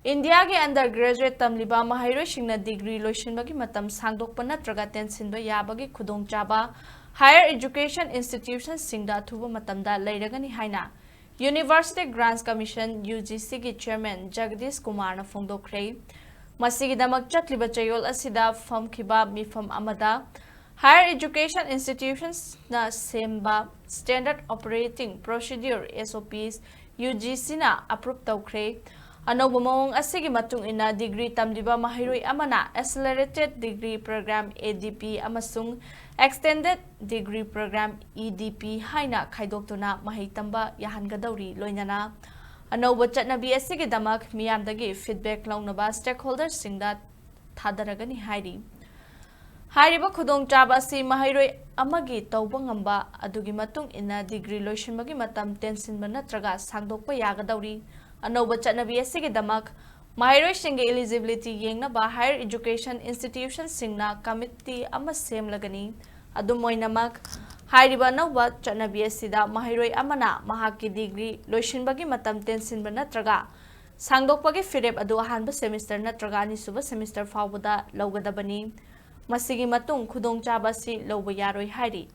India के undergraduate tamliba maheiroi singna degree Loisinbagi Matam Sangdokpa natraga Tensinba Yabagi Khudongchaba Higher Education Institutions singda Athubada matamda Leiragani haina University Grants Commission UGC ki Chairman Jagdish Kumar na phongdokre masigidamak chatliba chayol asida famkhiba mifam amada Higher Education Institutions na semba Standard Operating Procedure SOPs UGC na approve tawkre Anoba mawong asigi matung ina degree tamliba maheiroi amana Accelerated Degree Program ADP amasung Extended Degree Program EDP haina khaidoktuna mahei tamba yahangadawri loinana Anoba chatnabi asigi damak miyamdagi feedback launaba stakeholders singda thadaragani hairi Hairiba Khudongchaba asi maheiroi amagi tawba ngamba adugi matung ina degree Loisinbagi Matam Tensinba natraga Sangdokpa yagadawri Anoba chatnabi asigi damak maheiroi singe eligibility yengnaba higher education institutions singna committee ama semlagani adum oinamak hairiba anoba chatnabi asida maheiroi amana mahakki degree Loisinbagi Matam Tensinba natraga Sangdokpagi firep adu ahanba semester natraga anisuba semester fawbada lawgadabani masigi matung Khudongchaba si lawba yaroi hairi